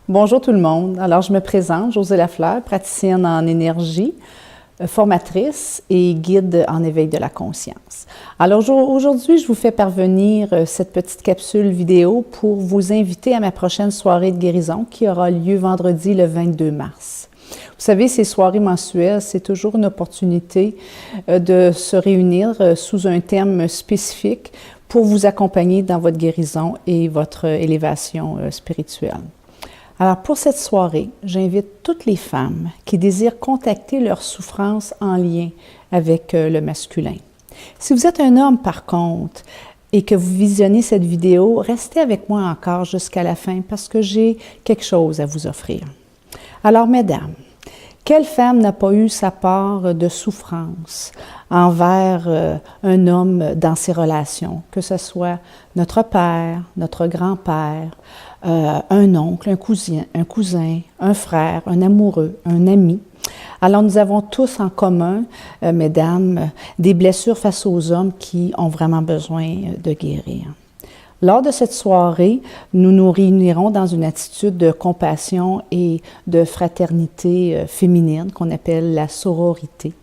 Bonjour tout le monde. Alors, je me présente, Josée Lafleur, praticienne en énergie, formatrice et guide en éveil de la conscience. Alors, aujourd'hui, je vous fais parvenir cette petite capsule vidéo pour vous inviter à ma prochaine soirée de guérison qui aura lieu vendredi le 22 mars. Vous savez, ces soirées mensuelles, c'est toujours une opportunité de se réunir sous un thème spécifique pour vous accompagner dans votre guérison et votre élévation spirituelle. Alors, pour cette soirée, j'invite toutes les femmes qui désirent contacter leur souffrance en lien avec le masculin. Si vous êtes un homme, par contre, et que vous visionnez cette vidéo, restez avec moi encore jusqu'à la fin parce que j'ai quelque chose à vous offrir. Alors, mesdames, quelle femme n'a pas eu sa part de souffrance envers un homme dans ses relations, que ce soit notre père, notre grand-père, un oncle, un cousin, un frère, un amoureux, un ami. Alors, nous avons tous en commun, mesdames, des blessures face aux hommes qui ont vraiment besoin de guérir. Lors de cette soirée, nous nous réunirons dans une attitude de compassion et de fraternité féminine qu'on appelle la sororité.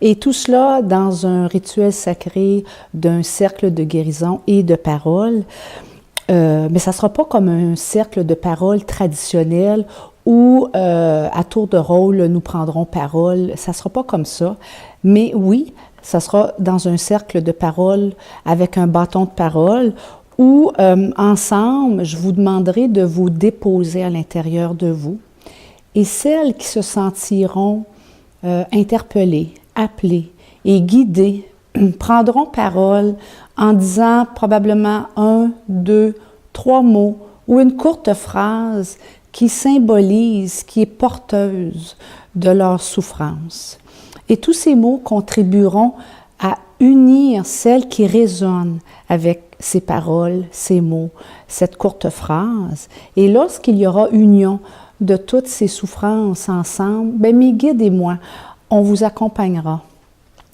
Et tout cela dans un rituel sacré d'un cercle de guérison et de parole. Mais ça ne sera pas comme un cercle de parole traditionnel où, à tour de rôle, nous prendrons parole. Ça ne sera pas comme ça. Mais oui, ça sera dans un cercle de parole avec un bâton de parole où, ensemble, je vous demanderai de vous déposer à l'intérieur de vous. Et celles qui se sentiront interpellées, appelées et guidées prendront parole en disant probablement 1, 2, 3 mots ou une courte phrase qui symbolise, qui est porteuse de leur souffrance. Et tous ces mots contribueront à unir celles qui résonnent avec ces paroles, ces mots, cette courte phrase. Et lorsqu'il y aura union de toutes ces souffrances ensemble, bien, mes guides et moi, on vous accompagnera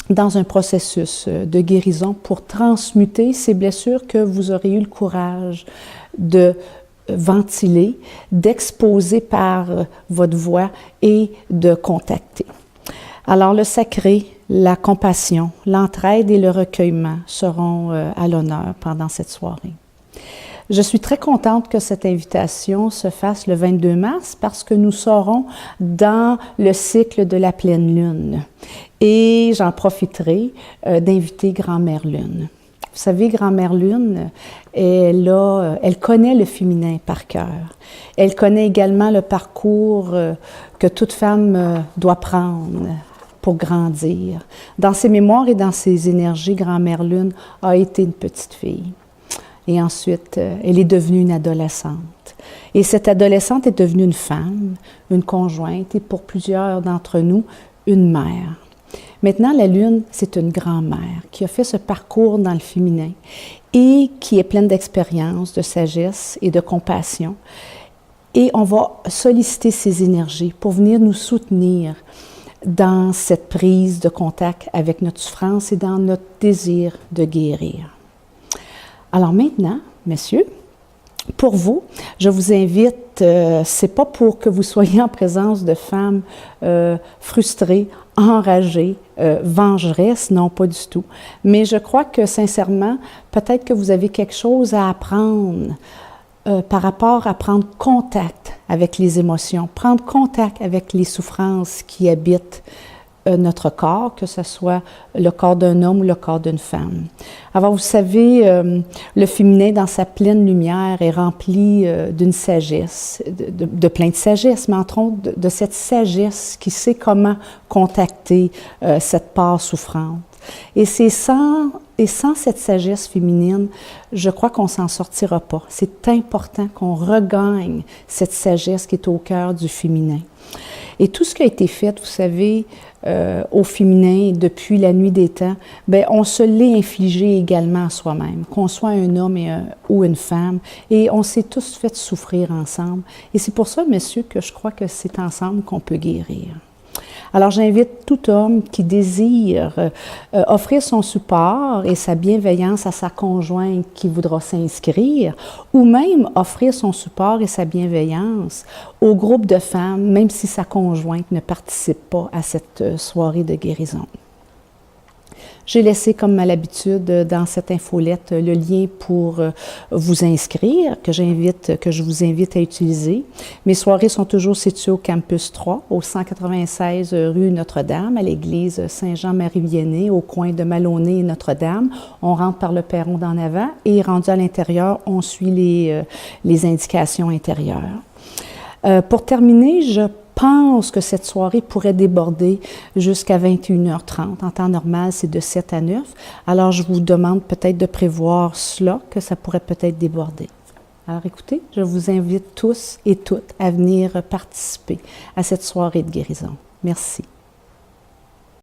dans un processus de guérison pour transmuter ces blessures que vous aurez eu le courage de ventiler, d'exposer par votre voix et de contacter. Alors, le sacré, la compassion, l'entraide et le recueillement seront à l'honneur pendant cette soirée. Je suis très contente que cette invitation se fasse le 22 mars parce que nous serons dans le cycle de la pleine lune. Et j'en profiterai d'inviter Grand-Mère Lune. Vous savez, Grand-Mère Lune, elle connaît le féminin par cœur. Elle connaît également le parcours que toute femme doit prendre pour grandir. Dans ses mémoires et dans ses énergies, Grand-Mère Lune a été une petite fille. Et ensuite, elle est devenue une adolescente. Et cette adolescente est devenue une femme, une conjointe et pour plusieurs d'entre nous, une mère. Maintenant, la Lune, c'est une grand-mère qui a fait ce parcours dans le féminin et qui est pleine d'expérience, de sagesse et de compassion. Et on va solliciter ces énergies pour venir nous soutenir dans cette prise de contact avec notre souffrance et dans notre désir de guérir. Alors maintenant, messieurs, pour vous, je vous invite, c'est pas pour que vous soyez en présence de femmes frustrées, enragées, vengeresses, non, pas du tout. Mais je crois que sincèrement, peut-être que vous avez quelque chose à apprendre par rapport à prendre contact avec les émotions, prendre contact avec les souffrances qui habitent notre corps, que ce soit le corps d'un homme ou le corps d'une femme. Alors, vous savez, le féminin, dans sa pleine lumière, est rempli d'une sagesse, de plein de sagesse, mais entre autres de cette sagesse qui sait comment contacter cette part souffrante. Et sans cette sagesse féminine, je crois qu'on ne s'en sortira pas. C'est important qu'on regagne cette sagesse qui est au cœur du féminin. Et tout ce qui a été fait, vous savez, au féminin depuis la nuit des temps, bien, on se l'est infligé également à soi-même, qu'on soit un homme ou une femme, et on s'est tous fait souffrir ensemble. Et c'est pour ça, messieurs, que je crois que c'est ensemble qu'on peut guérir. Alors, j'invite tout homme qui désire offrir son support et sa bienveillance à sa conjointe qui voudra s'inscrire, ou même offrir son support et sa bienveillance au groupe de femmes, même si sa conjointe ne participe pas à cette soirée de guérison. J'ai laissé, comme à l'habitude, dans cette infolette, le lien pour vous inscrire, que je vous invite à utiliser. Mes soirées sont toujours situées au Campus 3, au 196 rue Notre-Dame, à l'église Saint-Jean-Marie-Vianney, au coin de Maloney et Notre-Dame. On rentre par le perron d'en avant et, rendu à l'intérieur, on suit les indications intérieures. Pour terminer, je pense que cette soirée pourrait déborder jusqu'à 21h30. En temps normal, c'est de 7 à 9. Alors, je vous demande peut-être de prévoir cela, que ça pourrait peut-être déborder. Alors, écoutez, je vous invite tous et toutes à venir participer à cette soirée de guérison. Merci.